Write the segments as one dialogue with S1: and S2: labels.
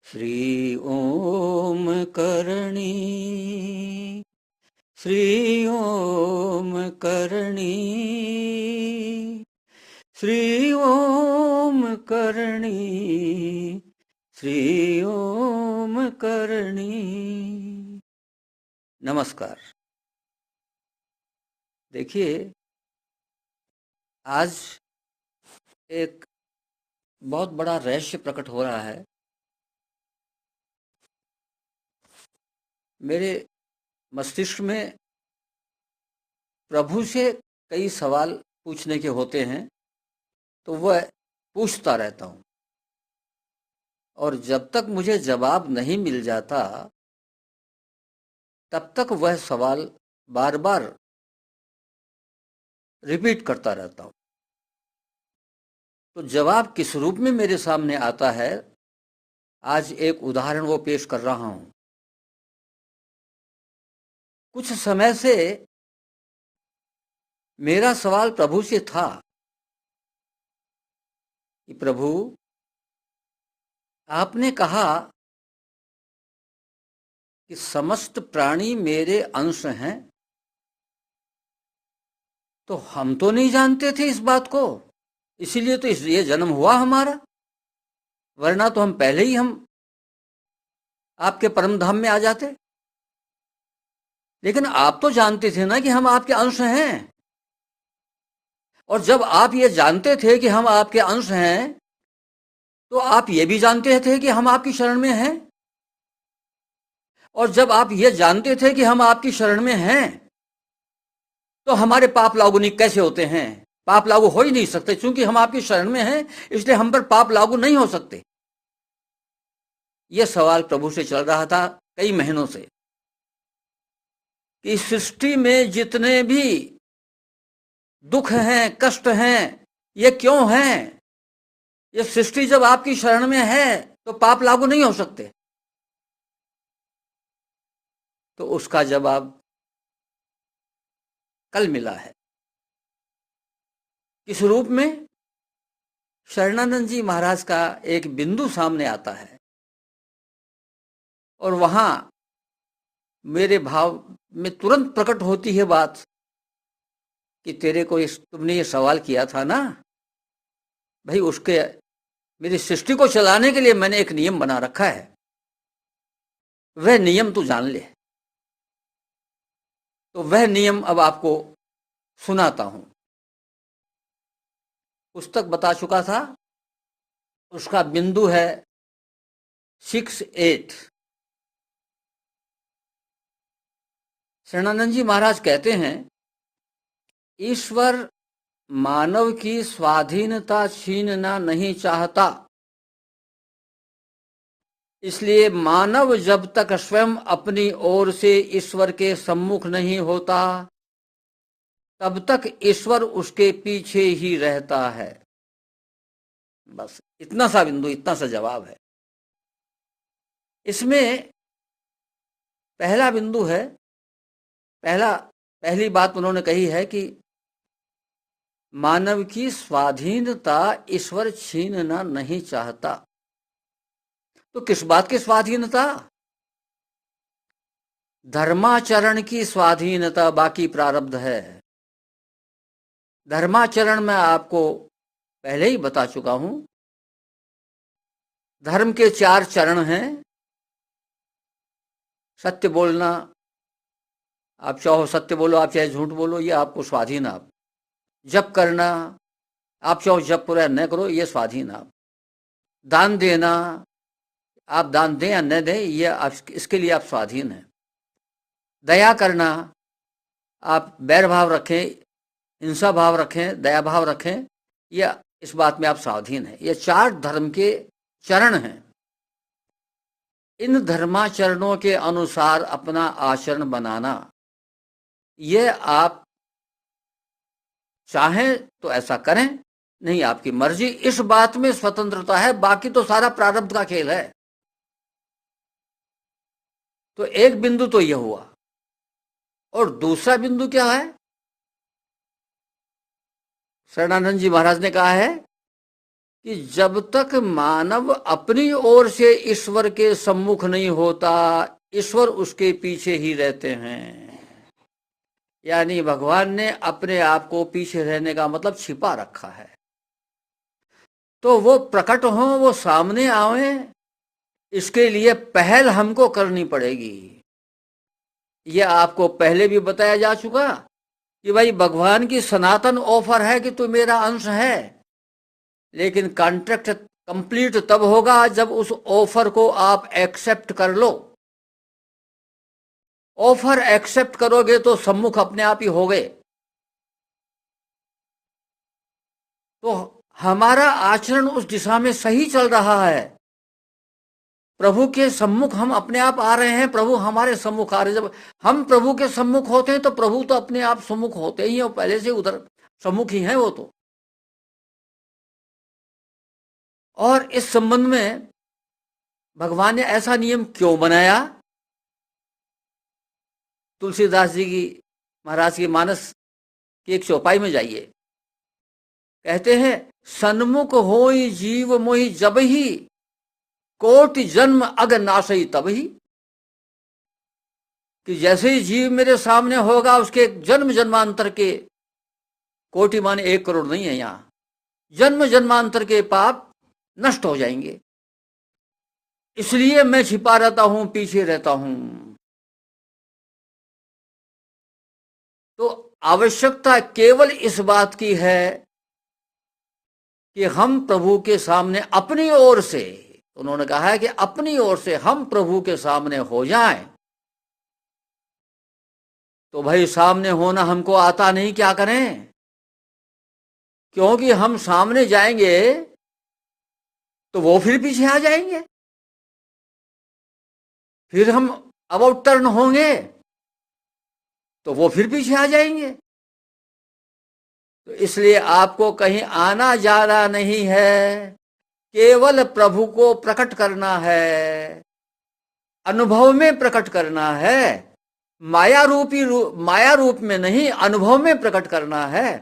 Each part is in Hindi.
S1: श्री ओम करणी, श्री ओम करणी, श्री ओम करणी, श्री ओम करणी। नमस्कार। देखिए, आज एक बहुत बड़ा रहस्य प्रकट हो रहा है। मेरे मस्तिष्क में प्रभु से कई सवाल पूछने के होते हैं, तो वह पूछता रहता हूँ, और जब तक मुझे जवाब नहीं मिल जाता तब तक वह सवाल बार बार रिपीट करता रहता हूँ। तो जवाब किस रूप में मेरे सामने आता है, आज एक उदाहरण वो पेश कर रहा हूँ। कुछ समय से मेरा सवाल प्रभु से था कि प्रभु, आपने कहा कि समस्त प्राणी मेरे अंश हैं, तो हम तो नहीं जानते थे इस बात को, इसीलिए तो ये जन्म हुआ हमारा, वरना तो हम पहले ही आपके परम धाम में आ जाते। लेकिन आप तो जानते थे ना कि हम आपके अंश हैं, और जब आप ये जानते थे कि हम आपके अंश हैं, तो आप ये भी जानते थे कि हम आपकी शरण में हैं। और जब आप ये जानते थे कि हम आपकी शरण में हैं, तो हमारे पाप लागू नहीं कैसे होते हैं? पाप लागू हो ही नहीं सकते, क्योंकि हम आपकी शरण में हैं, इसलिए हम पर पाप लागू नहीं हो सकते। यह सवाल प्रभु से चल रहा था कई महीनों से कि सृष्टि में जितने भी दुख हैं, कष्ट हैं, ये क्यों हैं? ये सृष्टि जब आपकी शरण में है तो पाप लागू नहीं हो सकते। तो उसका जवाब कल मिला है। किस रूप में? शरणानंद जी महाराज का एक बिंदु सामने आता है, और वहां मेरे भाव में तुरंत प्रकट होती है बात कि तुमने ये सवाल किया था ना भाई, उसके मेरी सृष्टि को चलाने के लिए मैंने एक नियम बना रखा है, वह नियम तू जान ले। तो वह नियम अब आपको सुनाता हूं। पुस्तक बता चुका था, उसका बिंदु है 6-8। शरणानंद जी महाराज कहते हैं, ईश्वर मानव की स्वाधीनता छीनना नहीं चाहता, इसलिए मानव जब तक स्वयं अपनी ओर से ईश्वर के सम्मुख नहीं होता, तब तक ईश्वर उसके पीछे ही रहता है। बस इतना सा बिंदु, इतना सा जवाब है। इसमें पहला बिंदु है, पहली बात उन्होंने कही है कि मानव की स्वाधीनता ईश्वर छीनना नहीं चाहता। तो किस बात की स्वाधीनता? धर्माचरण की स्वाधीनता, बाकी प्रारब्ध है। धर्माचरण में आपको पहले ही बता चुका हूं। धर्म के 4 चरण हैं। सत्य बोलना, आप चाहो सत्य बोलो, आप चाहे झूठ बोलो, ये आपको स्वाधीन। आप जप करना, आप चाहो जप करो या न करो, ये स्वाधीन। आप दान देना, आप दान दें या न दें, ये इसके लिए आप स्वाधीन हैं। दया करना, आप बैर भाव रखें, हिंसा भाव रखें, दया भाव रखें, ये इस बात में आप स्वाधीन हैं। ये 4 धर्म के चरण हैं। इन धर्माचरणों के अनुसार अपना आचरण बनाना, ये आप चाहें तो ऐसा करें, नहीं आपकी मर्जी। इस बात में स्वतंत्रता है, बाकी तो सारा प्रारब्ध का खेल है। तो एक बिंदु तो यह हुआ। और दूसरा बिंदु क्या है? शरणानंद जी महाराज ने कहा है कि जब तक मानव अपनी ओर से ईश्वर के सम्मुख नहीं होता, ईश्वर उसके पीछे ही रहते हैं। यानी भगवान ने अपने आप को पीछे रहने का मतलब छिपा रखा है। तो वो प्रकट हो, वो सामने आवे, इसके लिए पहल हमको करनी पड़ेगी। ये आपको पहले भी बताया जा चुका कि भाई भगवान की सनातन ऑफर है कि तू मेरा अंश है, लेकिन कॉन्ट्रैक्ट कंप्लीट तब होगा जब उस ऑफर को आप एक्सेप्ट कर लो। ऑफर एक्सेप्ट करोगे तो सम्मुख अपने आप ही हो गए। तो हमारा आचरण उस दिशा में सही चल रहा है, प्रभु के सम्मुख हम अपने आप आ रहे हैं, प्रभु हमारे सम्मुख आ रहे हैं। जब हम प्रभु के सम्मुख होते हैं तो प्रभु तो अपने आप सम्मुख होते ही हैं, पहले से उधर सम्मुख ही हैं वो तो। और इस संबंध में भगवान ने ऐसा नियम क्यों बनाया? तुलसीदास जी की महाराज की मानस की एक चौपाई में जाइए, कहते हैं सन्मुख होई जीव मोहि जब ही, कोटि जन्म अग नासई तब ही। कि जैसे ही जीव मेरे सामने होगा उसके जन्म जन्मांतर के, कोटि माने 1 करोड़ नहीं है यहां, जन्म जन्मांतर के पाप नष्ट हो जाएंगे। इसलिए मैं छिपा रहता हूं, पीछे रहता हूं। तो आवश्यकता केवल इस बात की है कि हम प्रभु के सामने अपनी ओर से, उन्होंने कहा है कि अपनी ओर से हम प्रभु के सामने हो जाएं। तो भाई सामने होना हमको आता नहीं, क्या करें? क्योंकि हम सामने जाएंगे तो वो फिर पीछे आ जाएंगे, फिर हम अबाउट टर्न होंगे तो वो फिर पीछे आ जाएंगे। तो इसलिए आपको कहीं आना जाना नहीं है, केवल प्रभु को प्रकट करना है, अनुभव में प्रकट करना है, माया रूप में नहीं, अनुभव में प्रकट करना है।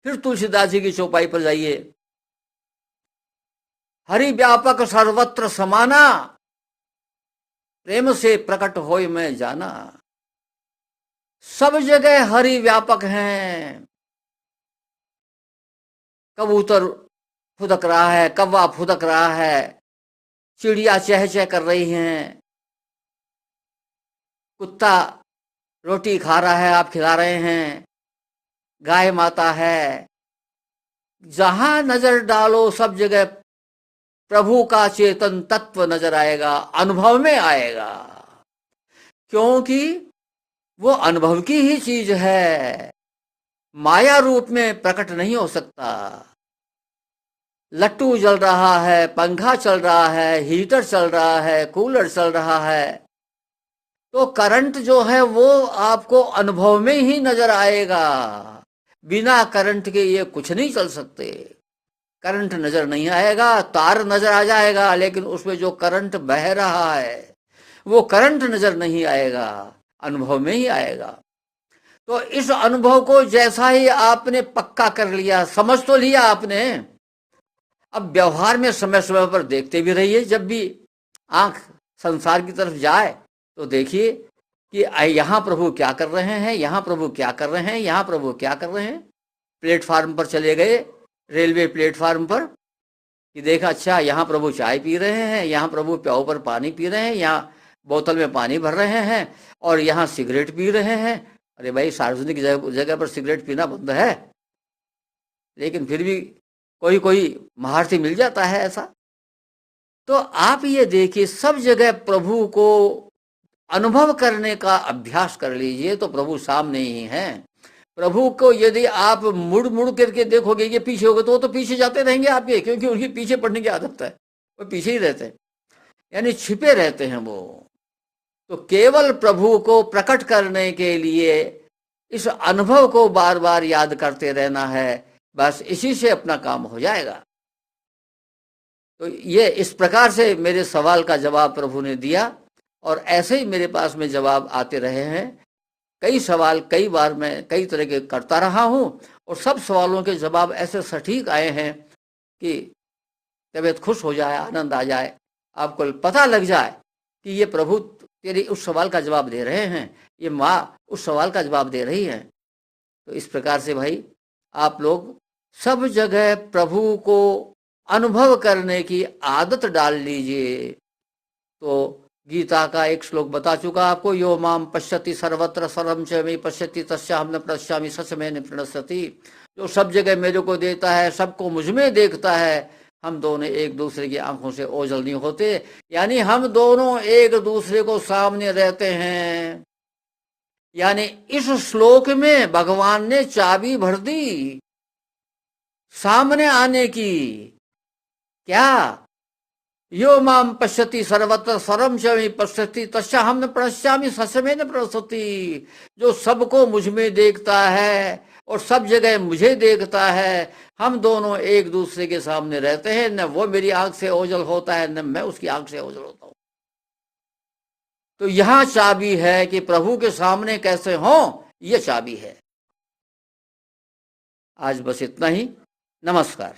S1: फिर तुलसीदास जी की चौपाई पर जाइए, हरि व्यापक सर्वत्र समाना, प्रेम से प्रकट होय मैं जाना। सब जगह हरि व्यापक हैं। कबूतर फुदक रहा है, कौवा फुदक रहा है, चिड़िया चह चह कर रही हैं, कुत्ता रोटी खा रहा है, आप खिला रहे हैं, गाय माता है। जहां नजर डालो सब जगह प्रभु का चेतन तत्व नजर आएगा, अनुभव में आएगा, क्योंकि वो अनुभव की ही चीज है, माया रूप में प्रकट नहीं हो सकता। लट्टू जल रहा है, पंखा चल रहा है, हीटर चल रहा है, कूलर चल रहा है, तो करंट जो है वो आपको अनुभव में ही नजर आएगा। बिना करंट के ये कुछ नहीं चल सकते। करंट नजर नहीं आएगा, तार नजर आ जाएगा, लेकिन उसमें जो करंट बह रहा है वो करंट नजर नहीं आएगा, अनुभव में ही आएगा। तो इस अनुभव को जैसा ही आपने पक्का कर लिया, समझ तो लिया आपने, अब व्यवहार में समय समय पर देखते भी रहिए। जब भी आंख संसार की तरफ जाए तो देखिए कि यहाँ प्रभु क्या कर रहे हैं, यहाँ प्रभु क्या कर रहे हैं, यहाँ प्रभु क्या कर रहे हैं। प्लेटफार्म पर चले गए, रेलवे प्लेटफार्म पर, कि देखा अच्छा यहाँ प्रभु चाय पी रहे हैं, यहाँ प्रभु प्याऊ पर पानी पी रहे हैं, यहाँ बोतल में पानी भर रहे हैं, और यहाँ सिगरेट पी रहे हैं। अरे भाई, सार्वजनिक जगह पर सिगरेट पीना बंद है, लेकिन फिर भी कोई कोई महारथी मिल जाता है ऐसा। तो आप ये देखिए, सब जगह प्रभु को अनुभव करने का अभ्यास कर लीजिए तो प्रभु सामने ही हैं। प्रभु को यदि आप मुड़ मुड़ करके देखोगे, ये पीछे होगे, तो वो तो पीछे जाते रहेंगे आपके, क्योंकि उनकी पीछे पड़ने की आदत है, वो पीछे ही रहते हैं, यानी छिपे रहते हैं वो। तो केवल प्रभु को प्रकट करने के लिए इस अनुभव को बार बार याद करते रहना है, बस इसी से अपना काम हो जाएगा। तो ये इस प्रकार से मेरे सवाल का जवाब प्रभु ने दिया, और ऐसे ही मेरे पास में जवाब आते रहे हैं। कई सवाल कई बार मैं कई तरह के करता रहा हूं, और सब सवालों के जवाब ऐसे सटीक आए हैं कि तबीयत खुश हो जाए, आनंद आ जाए, आपको पता लग जाए कि ये प्रभु तेरी उस सवाल का जवाब दे रहे हैं, ये माँ उस सवाल का जवाब दे रही है। तो इस प्रकार से भाई आप लोग सब जगह प्रभु को अनुभव करने की आदत डाल लीजिए। तो गीता का एक श्लोक बता चुका आपको, यो माम पश्यति सर्वत्र सर्वं च मे पश्यति तस्याहं न प्रणश्यामि स च मे न प्रणश्यति। जो सब जगह मेरे को देखता है, सबको मुझ में देखता है, हम दोनों एक दूसरे की आंखों से ओझल नहीं होते। यानी हम दोनों एक दूसरे को सामने रहते हैं। यानी इस श्लोक में भगवान ने चाबी भर दी सामने आने की। क्या? यो माम पश्यति सर्वत्र सर्वं च मे पश्यति तस्याहं न प्रणश्यामि स च मे न प्रणश्यति। जो सबको मुझ में देखता है और सब जगह मुझे देखता है, हम दोनों एक दूसरे के सामने रहते हैं। न वो मेरी आंख से ओझल होता है, न मैं उसकी आंख से ओझल होता हूं। तो यहां चाबी है कि प्रभु के सामने कैसे हो, ये चाबी है। आज बस इतना ही। नमस्कार।